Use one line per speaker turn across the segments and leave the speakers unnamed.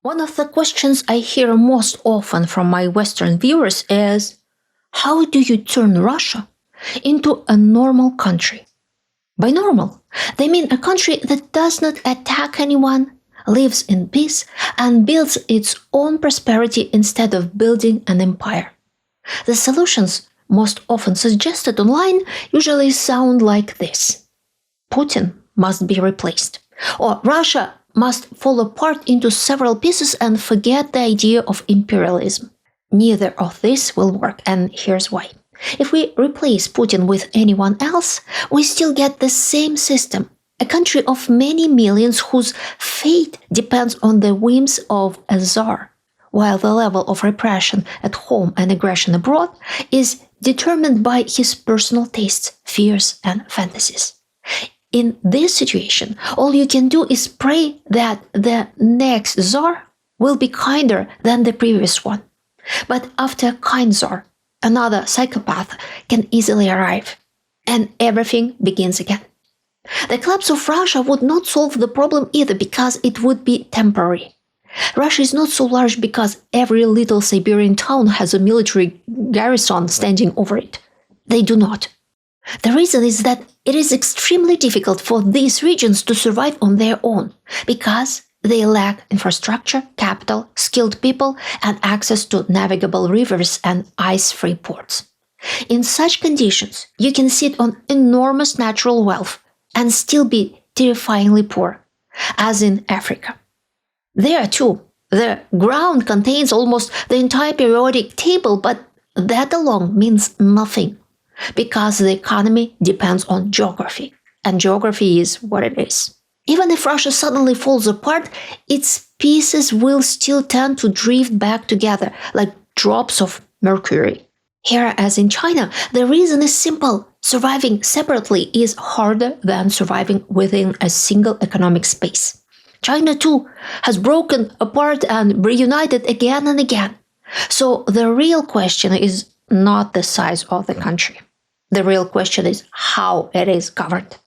One of the questions I hear most often from my Western viewers is, how do you turn Russia into a normal country? By normal, they mean a country that does not attack anyone, lives in peace, and builds its own prosperity instead of building an empire. The solutions most often suggested online usually sound like this. Putin must be replaced, or Russia must fall apart into several pieces and forget the idea of imperialism. Neither of this will work, and here's why. If we replace Putin with anyone else, we still get the same system, a country of many millions whose fate depends on the whims of a czar, while the level of repression at home and aggression abroad is determined by his personal tastes, fears, and fantasies. In this situation, all you can do is pray that the next czar will be kinder than the previous one. But after a kind czar, another psychopath can easily arrive, and everything begins again. The collapse of Russia would not solve the problem either because it would be temporary. Russia is not so large because every little Siberian town has a military garrison standing over it. They do not. The reason is that it is extremely difficult for these regions to survive on their own because they lack infrastructure, capital, skilled people, and access to navigable rivers and ice-free ports. In such conditions, you can sit on enormous natural wealth and still be terrifyingly poor, as in Africa. There, too, the ground contains almost the entire periodic table, but that alone means nothing, because the economy depends on geography, and geography is what it is. Even if Russia suddenly falls apart, its pieces will still tend to drift back together like drops of mercury. Here, as in China, the reason is simple. Surviving separately is harder than surviving within a single economic space. China, too, has broken apart and reunited again and again. So the real question is not the size of the country. The real question is how it is governed.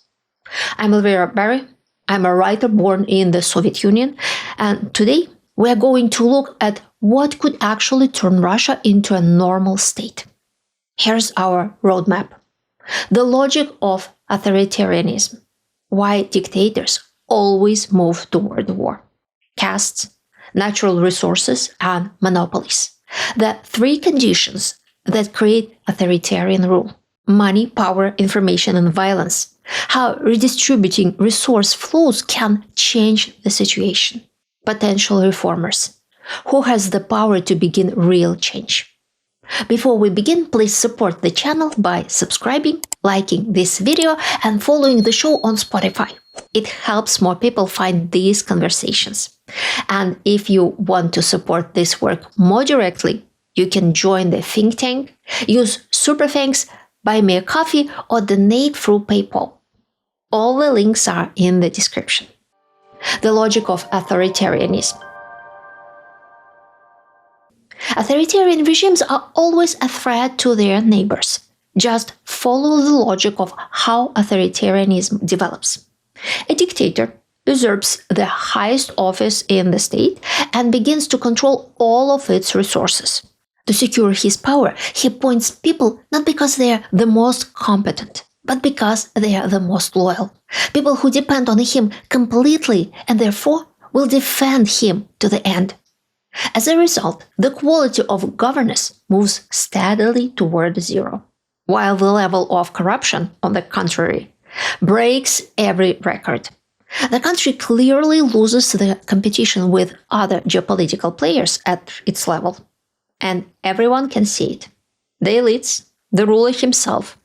I'm Elvira Bary. I'm a writer born in the Soviet Union, and today we are going to look at what could actually turn Russia into a normal state. Here's our roadmap. The logic of authoritarianism. Why dictators always move toward war. Castes, natural resources, and monopolies. The three conditions that create authoritarian rule. Money, power, information, and violence. How redistributing resource flows can change the situation. Potential reformers. Who has the power to begin real change? Before we begin, please support the channel by subscribing, liking this video, and following the show on Spotify. It helps more people find these conversations. And if you want to support this work more directly, you can join the think tank, use super thanks, buy me a coffee, or donate through PayPal. All the links are in the description. The logic of authoritarianism. Authoritarian regimes are always a threat to their neighbors. Just follow the logic of how authoritarianism develops. A dictator usurps the highest office in the state and begins to control all of its resources. To secure his power, he appoints people not because they are the most competent, but because they are the most loyal. People who depend on him completely and therefore will defend him to the end. As a result, the quality of governance moves steadily toward zero, while the level of corruption, on the contrary, breaks every record. The country clearly loses the competition with other geopolitical players at its level. And everyone can see it. The elites, the ruler himself,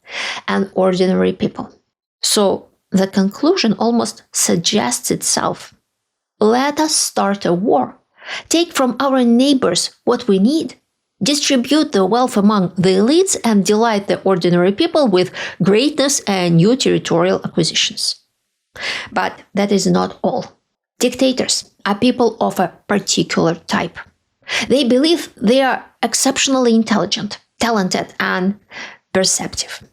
and ordinary people. So the conclusion almost suggests itself. Let us start a war. Take from our neighbors what we need. Distribute the wealth among the elites and delight the ordinary people with greatness and new territorial acquisitions. But that is not all. Dictators are people of a particular type. They believe they are exceptionally intelligent, talented, and perceptive.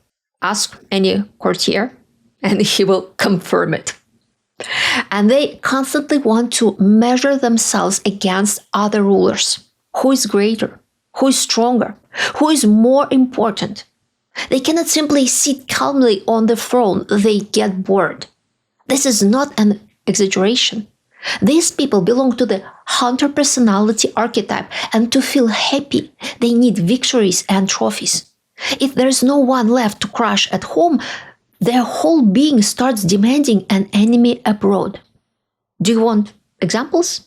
Ask any courtier, and he will confirm it. And they constantly want to measure themselves against other rulers. Who is greater? Who is stronger? Who is more important? They cannot simply sit calmly on the throne. They get bored. This is not an exaggeration. These people belong to the hunter personality archetype, and to feel happy, they need victories and trophies. If there is no one left to crush at home, their whole being starts demanding an enemy abroad. Do you want examples?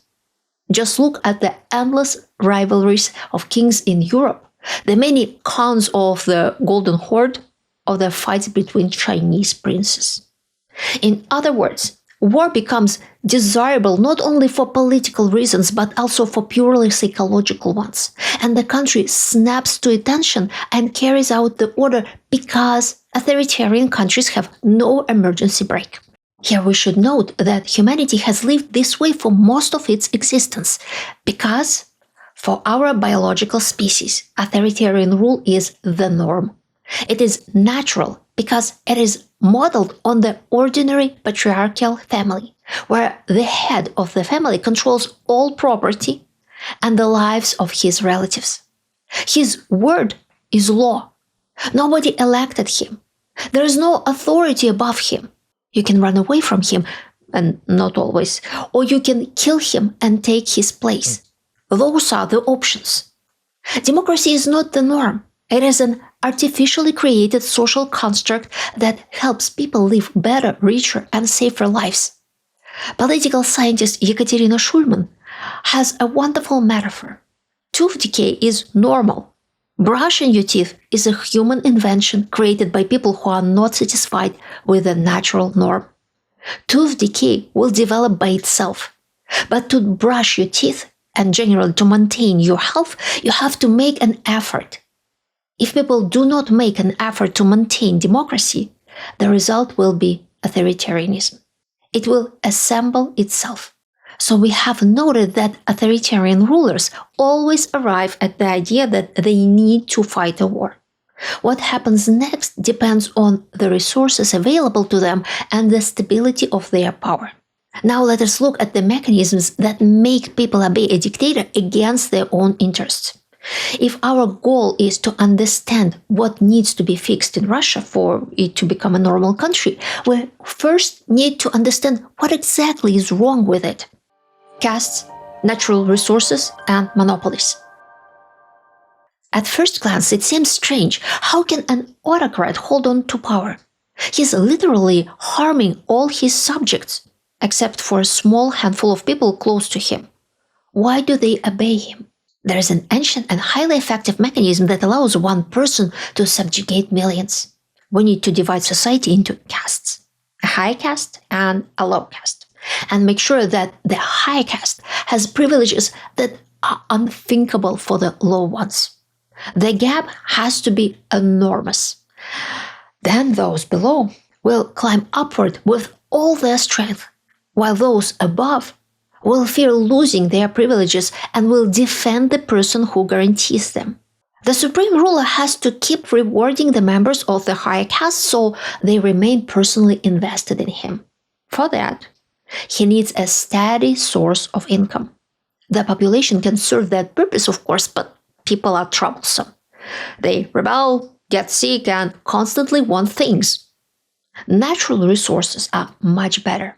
Just look at the endless rivalries of kings in Europe, the many counts of the Golden Horde, of the fights between Chinese princes. In other words, war becomes desirable not only for political reasons but also for purely psychological ones. And the country snaps to attention and carries out the order because authoritarian countries have no emergency brake. Here we should note that humanity has lived this way for most of its existence because for our biological species, authoritarian rule is the norm. It is natural because it is modeled on the ordinary patriarchal family, where the head of the family controls all property and the lives of his relatives. His word is law. Nobody elected him. There is no authority above him. You can run away from him, and not always, or you can kill him and take his place. Those are the options. Democracy is not the norm. It is an artificially created social construct that helps people live better, richer, and safer lives. Political scientist Ekaterina Schulman has a wonderful metaphor. Tooth decay is normal. Brushing your teeth is a human invention created by people who are not satisfied with the natural norm. Tooth decay will develop by itself. But to brush your teeth, and generally to maintain your health, you have to make an effort. If people do not make an effort to maintain democracy, the result will be authoritarianism. It will assemble itself. So we have noted that authoritarian rulers always arrive at the idea that they need to fight a war. What happens next depends on the resources available to them and the stability of their power. Now let us look at the mechanisms that make people obey a dictator against their own interests. If our goal is to understand what needs to be fixed in Russia for it to become a normal country, we first need to understand what exactly is wrong with it. Castes, natural resources, and monopolies. At first glance, it seems strange. How can an autocrat hold on to power? He's literally harming all his subjects, except for a small handful of people close to him. Why do they obey him? There is an ancient and highly effective mechanism that allows one person to subjugate millions. We need to divide society into castes, a high caste and a low caste, and make sure that the high caste has privileges that are unthinkable for the low ones. The gap has to be enormous. Then those below will climb upward with all their strength, while those above will fear losing their privileges and will defend the person who guarantees them. The supreme ruler has to keep rewarding the members of the higher caste so they remain personally invested in him. For that, he needs a steady source of income. The population can serve that purpose, of course, but people are troublesome. They rebel, get sick, and constantly want things. Natural resources are much better.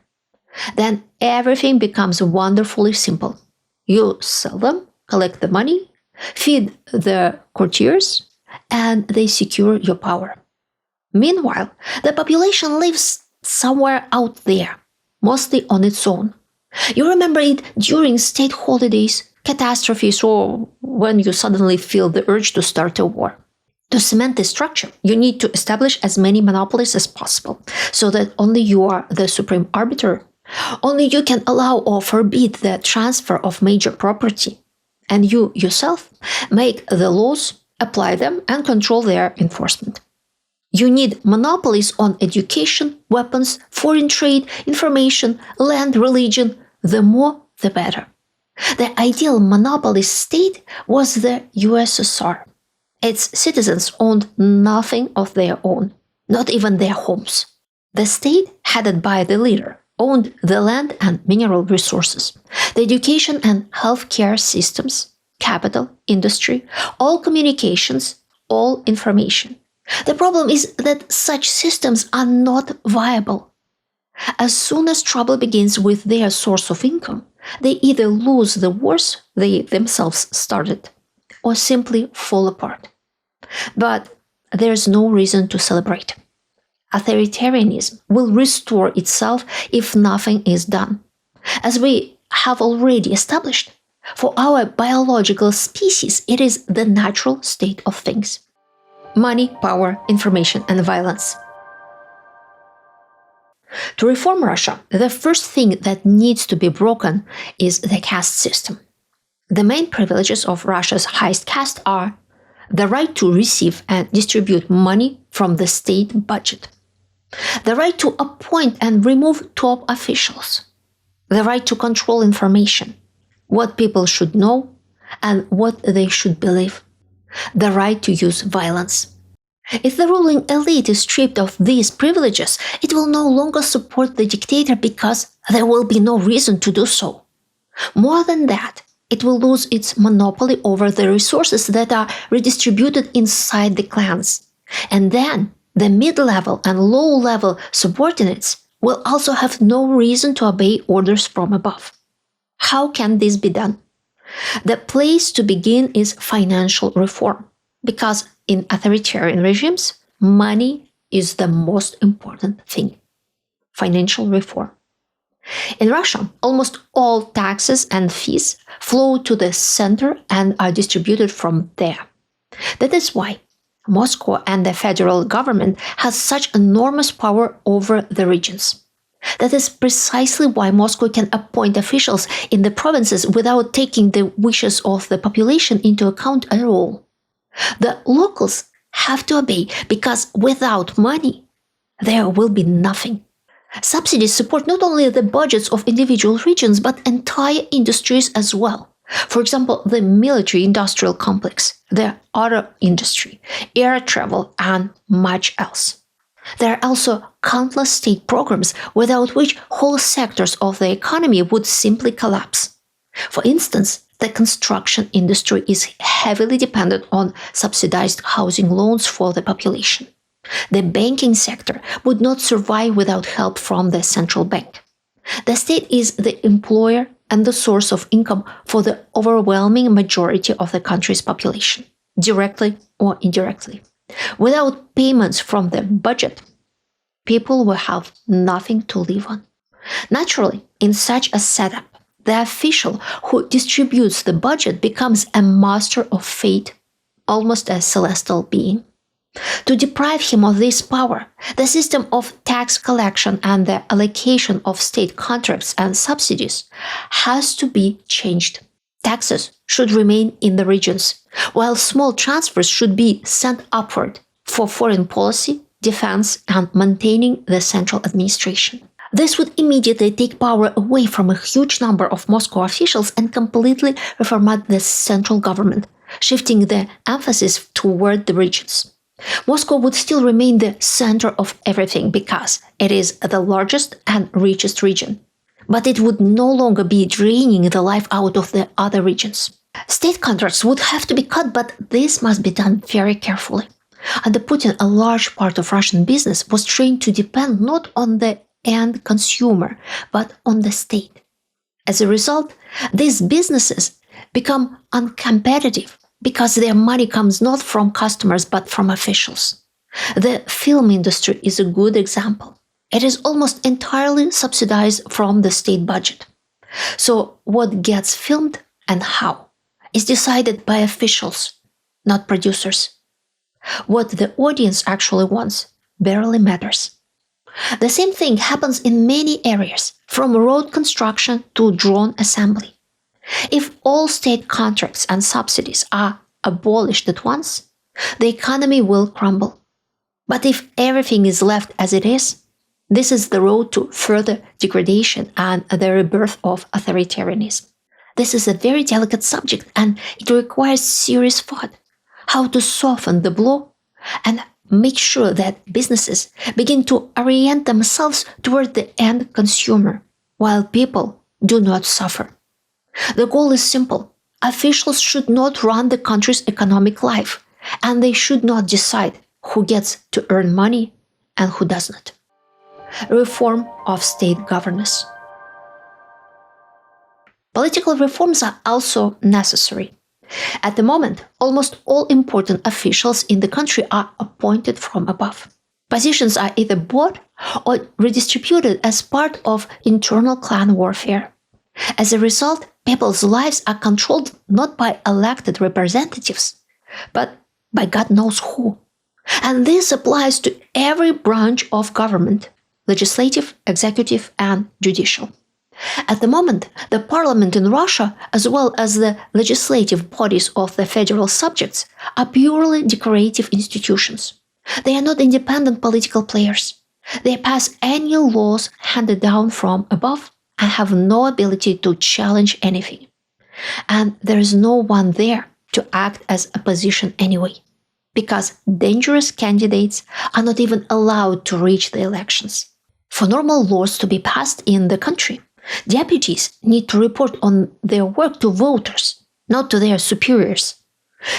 Then everything becomes wonderfully simple. You sell them, collect the money, feed the courtiers, and they secure your power. Meanwhile, the population lives somewhere out there, mostly on its own. You remember it during state holidays, catastrophes, or when you suddenly feel the urge to start a war. To cement this structure, you need to establish as many monopolies as possible, so that only you are the supreme arbiter. Only you can allow or forbid the transfer of major property, and you yourself make the laws, apply them, and control their enforcement. You need monopolies on education, weapons, foreign trade, information, land, religion. The more, the better. The ideal monopolist state was the USSR. Its citizens owned nothing of their own, not even their homes. The state, headed by the leader, owned the land and mineral resources, the education and healthcare systems, capital, industry, all communications, all information. The problem is that such systems are not viable. As soon as trouble begins with their source of income, they either lose the wars they themselves started or simply fall apart. But there's no reason to celebrate. Authoritarianism will restore itself if nothing is done. As we have already established, for our biological species, it is the natural state of things. Money, power, information, and violence. To reform Russia, the first thing that needs to be broken is the caste system. The main privileges of Russia's highest caste are the right to receive and distribute money from the state budget, the right to appoint and remove top officials, the right to control information, what people should know and what they should believe, the right to use violence. If the ruling elite is stripped of these privileges, it will no longer support the dictator because there will be no reason to do so. More than that, it will lose its monopoly over the resources that are redistributed inside the clans. And then, the mid-level and low-level subordinates will also have no reason to obey orders from above. How can this be done? The place to begin is financial reform, because in authoritarian regimes, money is the most important thing. Financial reform. In Russia, almost all taxes and fees flow to the center and are distributed from there. That is why Moscow and the federal government has such enormous power over the regions. That is precisely why Moscow can appoint officials in the provinces without taking the wishes of the population into account at all. The locals have to obey because without money, there will be nothing. Subsidies support not only the budgets of individual regions but entire industries as well. For example, the military-industrial complex, the auto industry, air travel, and much else. There are also countless state programs without which whole sectors of the economy would simply collapse. For instance, the construction industry is heavily dependent on subsidized housing loans for the population. The banking sector would not survive without help from the central bank. The state is the employer and the source of income for the overwhelming majority of the country's population, directly or indirectly. Without payments from the budget, people will have nothing to live on. Naturally, in such a setup, the official who distributes the budget becomes a master of fate, almost a celestial being. To deprive him of this power, the system of tax collection and the allocation of state contracts and subsidies has to be changed. Taxes should remain in the regions, while small transfers should be sent upward for foreign policy, defense, and maintaining the central administration. This would immediately take power away from a huge number of Moscow officials and completely reformat the central government, shifting the emphasis toward the regions. Moscow would still remain the center of everything because it is the largest and richest region. But it would no longer be draining the life out of the other regions. State contracts would have to be cut, but this must be done very carefully. Under Putin, a large part of Russian business was trained to depend not on the end consumer, but on the state. As a result, these businesses become uncompetitive because their money comes not from customers but from officials. The film industry is a good example. It is almost entirely subsidized from the state budget. So what gets filmed and how is decided by officials, not producers. What the audience actually wants barely matters. The same thing happens in many areas, from road construction to drone assembly. If all state contracts and subsidies are abolished at once, the economy will crumble. But if everything is left as it is, this is the road to further degradation and the rebirth of authoritarianism. This is a very delicate subject and it requires serious thought. How to soften the blow and make sure that businesses begin to orient themselves toward the end consumer, while people do not suffer. The goal is simple. Officials should not run the country's economic life, and they should not decide who gets to earn money and who does not. Reform of state governance. Political reforms are also necessary. At the moment, almost all important officials in the country are appointed from above. Positions are either bought or redistributed as part of internal clan warfare. As a result, people's lives are controlled not by elected representatives, but by God knows who. And this applies to every branch of government: legislative, executive, and judicial. At the moment, the parliament in Russia, as well as the legislative bodies of the federal subjects, are purely decorative institutions. They are not independent political players. They pass annual laws handed down from above and have no ability to challenge anything. And there is no one there to act as opposition anyway, because dangerous candidates are not even allowed to reach the elections. For normal laws to be passed in the country, deputies need to report on their work to voters, not to their superiors.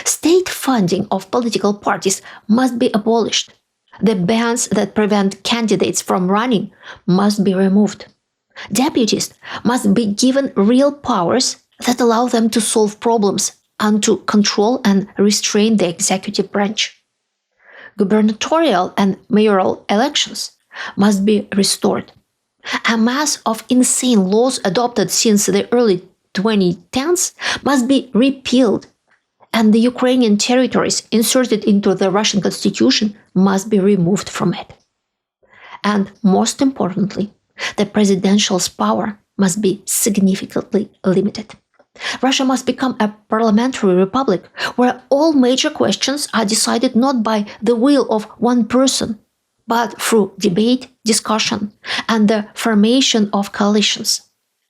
State funding of political parties must be abolished. The bans that prevent candidates from running must be removed. Deputies must be given real powers that allow them to solve problems and to control and restrain the executive branch. Gubernatorial and mayoral elections must be restored. A mass of insane laws adopted since the early 2010s must be repealed, and the Ukrainian territories inserted into the Russian constitution must be removed from it. And most importantly, the presidential's power must be significantly limited. Russia must become a parliamentary republic where all major questions are decided not by the will of one person, but through debate, discussion, and the formation of coalitions.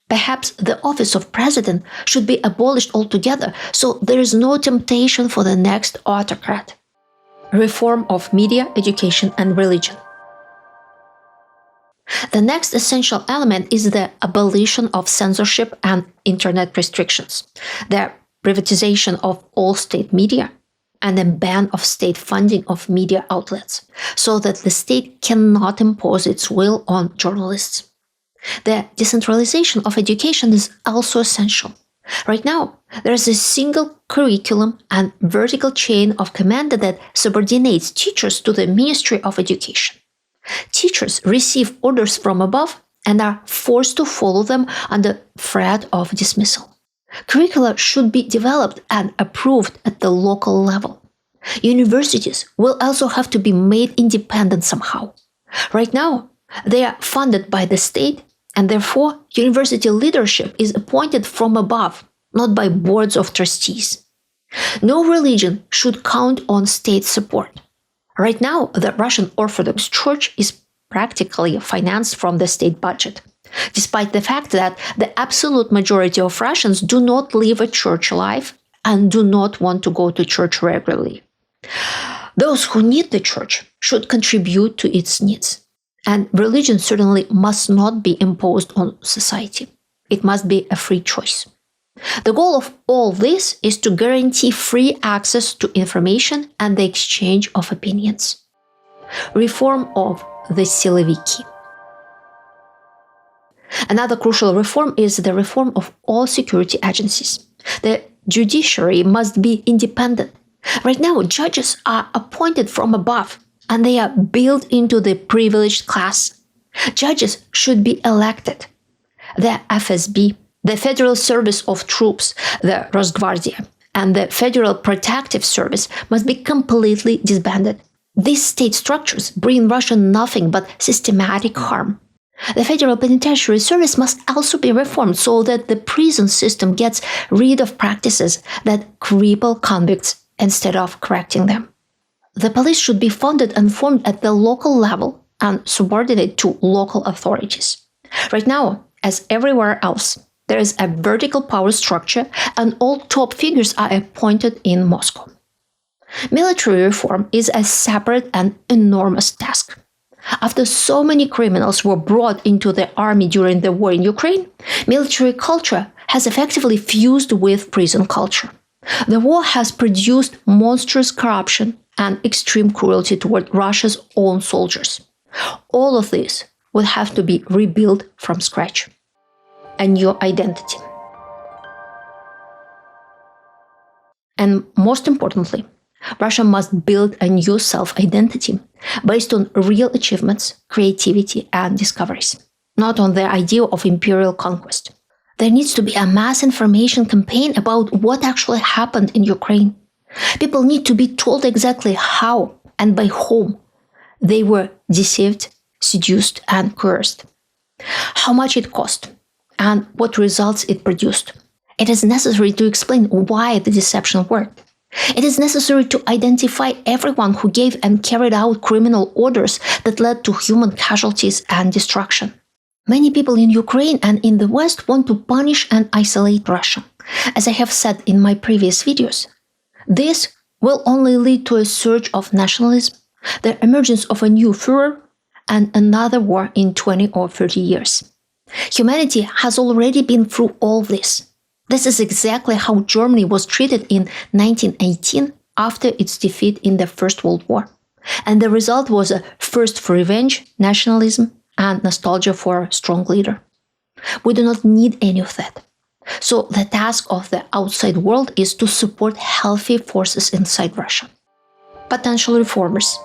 Perhaps the office of president should be abolished altogether, so there is no temptation for the next autocrat. Reform of media, education, and religion. The next essential element is the abolition of censorship and internet restrictions, the privatization of all state media, and a ban of state funding of media outlets, so that the state cannot impose its will on journalists. The decentralization of education is also essential. Right now, there is a single curriculum and vertical chain of command that subordinates teachers to the Ministry of Education. Teachers receive orders from above and are forced to follow them under threat of dismissal. Curricula should be developed and approved at the local level. Universities will also have to be made independent somehow. Right now, they are funded by the state, and therefore university leadership is appointed from above, not by boards of trustees. No religion should count on state support. Right now, the Russian Orthodox Church is practically financed from the state budget, despite the fact that the absolute majority of Russians do not live a church life and do not want to go to church regularly. Those who need the church should contribute to its needs. And religion certainly must not be imposed on society. It must be a free choice. The goal of all this is to guarantee free access to information and the exchange of opinions. Reform of the Siloviki. Another crucial reform is the reform of all security agencies. The judiciary must be independent. Right now, judges are appointed from above, and they are built into the privileged class. Judges should be elected. The FSB, the Federal Service of Troops, the Rosgvardia, and the Federal Protective Service must be completely disbanded. These state structures bring Russia nothing but systematic harm. The Federal Penitentiary Service must also be reformed so that the prison system gets rid of practices that cripple convicts instead of correcting them. The police should be funded and formed at the local level and subordinate to local authorities. Right now, as everywhere else, there is a vertical power structure and all top figures are appointed in Moscow. Military reform is a separate and enormous task. After so many criminals were brought into the army during the war in Ukraine, military culture has effectively fused with prison culture. The war has produced monstrous corruption and extreme cruelty toward Russia's own soldiers. All of this would have to be rebuilt from scratch. A new identity. And most importantly, Russia must build a new self-identity based on real achievements, creativity, and discoveries, not on the idea of imperial conquest. There needs to be a mass information campaign about what actually happened in Ukraine. People need to be told exactly how and by whom they were deceived, seduced, and coerced, how much it cost, and what results it produced. It is necessary to explain why the deception worked. It is necessary to identify everyone who gave and carried out criminal orders that led to human casualties and destruction. Many people in Ukraine and in the West want to punish and isolate Russia. As I have said in my previous videos, this will only lead to a surge of nationalism, the emergence of a new Führer, and another war in 20 or 30 years. Humanity has already been through all this. This is exactly how Germany was treated in 1918 after its defeat in the First World War. And the result was a thirst for revenge, nationalism, and nostalgia for a strong leader. We do not need any of that. So the task of the outside world is to support healthy forces inside Russia. Potential reformers.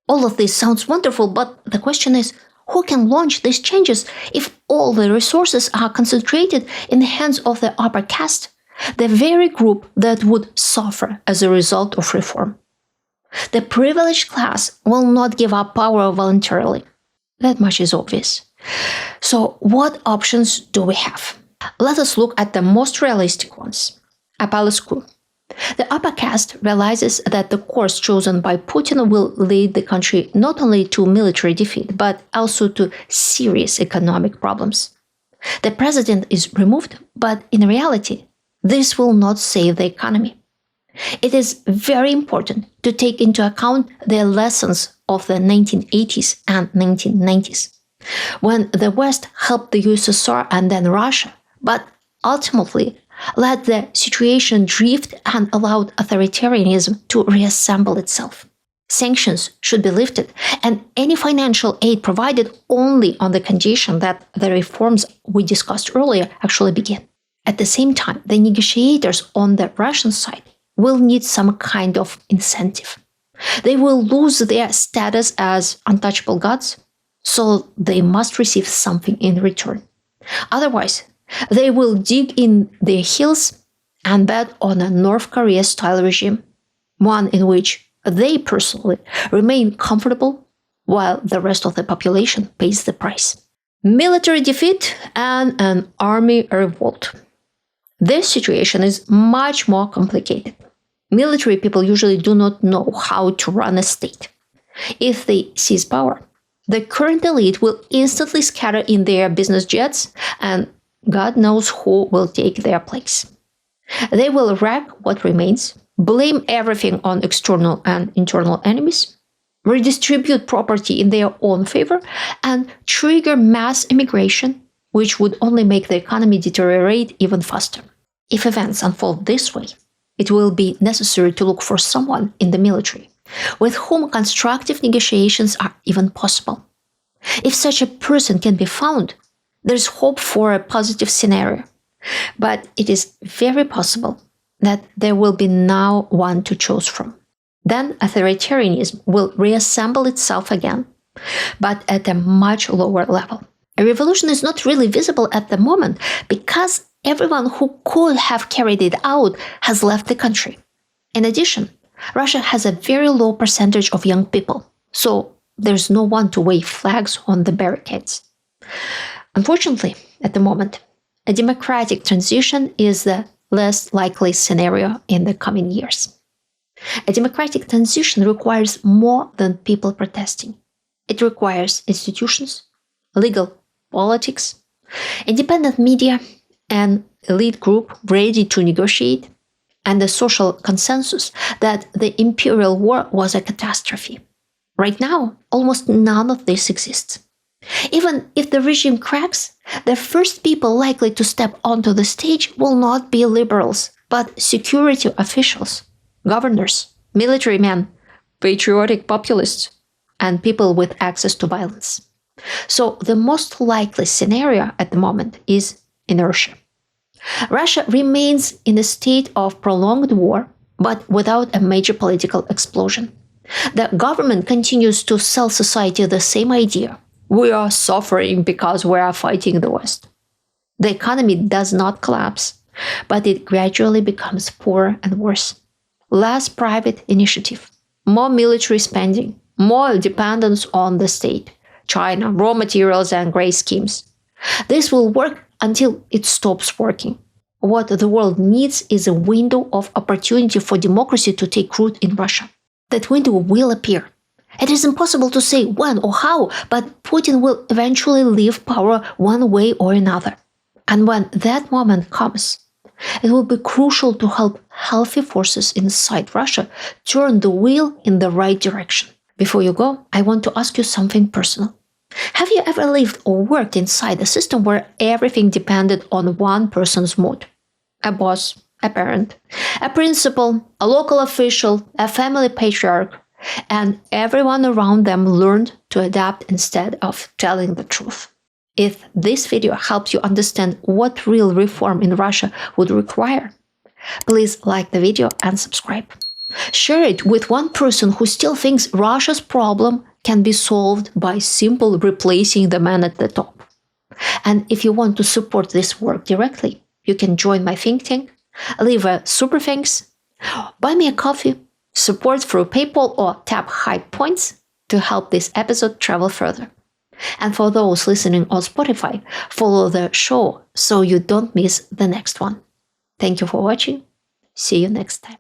All of this sounds wonderful, but the question is, who can launch these changes if all the resources are concentrated in the hands of the upper caste, the very group that would suffer as a result of reform? The privileged class will not give up power voluntarily. That much is obvious. So what options do we have? Let us look at the most realistic ones. A palace coup. The upper caste realizes that the course chosen by Putin will lead the country not only to military defeat, but also to serious economic problems. The president is removed, but in reality, this will not save the economy. It is very important to take into account the lessons of the 1980s and 1990s, when the West helped the USSR and then Russia, but ultimately let the situation drift and allowed authoritarianism to reassemble itself. Sanctions should be lifted and any financial aid provided only on the condition that the reforms we discussed earlier actually begin. At the same time, the negotiators on the Russian side will need some kind of incentive. They will lose their status as untouchable gods, so they must receive something in return. Otherwise, they will dig in their heels and bet on a North Korea-style regime, one in which they personally remain comfortable while the rest of the population pays the price. Military defeat and an army revolt. This situation is much more complicated. Military people usually do not know how to run a state. If they seize power, the current elite will instantly scatter in their business jets and God knows who will take their place. They will wreck what remains, blame everything on external and internal enemies, redistribute property in their own favor, and trigger mass immigration, which would only make the economy deteriorate even faster. If events unfold this way, it will be necessary to look for someone in the military with whom constructive negotiations are even possible. If such a person can be found, there's hope for a positive scenario, but it is very possible that there will be now one to choose from. Then authoritarianism will reassemble itself again, but at a much lower level. A revolution is not really visible at the moment because everyone who could have carried it out has left the country. In addition, Russia has a very low percentage of young people, so there's no one to wave flags on the barricades. Unfortunately, at the moment, a democratic transition is the less likely scenario in the coming years. A democratic transition requires more than people protesting. It requires institutions, legal politics, independent media, an elite group ready to negotiate, and the social consensus that the imperial war was a catastrophe. Right now, almost none of this exists. Even if the regime cracks, the first people likely to step onto the stage will not be liberals, but security officials, governors, military men, patriotic populists, and people with access to violence. So the most likely scenario at the moment is inertia. Russia remains in a state of prolonged war, but without a major political explosion. The government continues to sell society the same idea. We are suffering because we are fighting the West. The economy does not collapse, but it gradually becomes poorer and worse. Less private initiative, more military spending, more dependence on the state, China, raw materials, and gray schemes. This will work until it stops working. What the world needs is a window of opportunity for democracy to take root in Russia. That window will appear. It is impossible to say when or how, but Putin will eventually leave power one way or another. And when that moment comes, it will be crucial to help healthy forces inside Russia turn the wheel in the right direction. Before you go, I want to ask you something personal. Have you ever lived or worked inside a system where everything depended on one person's mood? A boss, a parent, a principal, a local official, a family patriarch, and everyone around them learned to adapt instead of telling the truth. If this video helps you understand what real reform in Russia would require, please like the video and subscribe. Share it with one person who still thinks Russia's problem can be solved by simply replacing the man at the top. And if you want to support this work directly, you can join my think tank, leave a super thanks, buy me a coffee, support through PayPal, or tap Hype Points to help this episode travel further. And for those listening on Spotify, follow the show so you don't miss the next one. Thank you for watching. See you next time.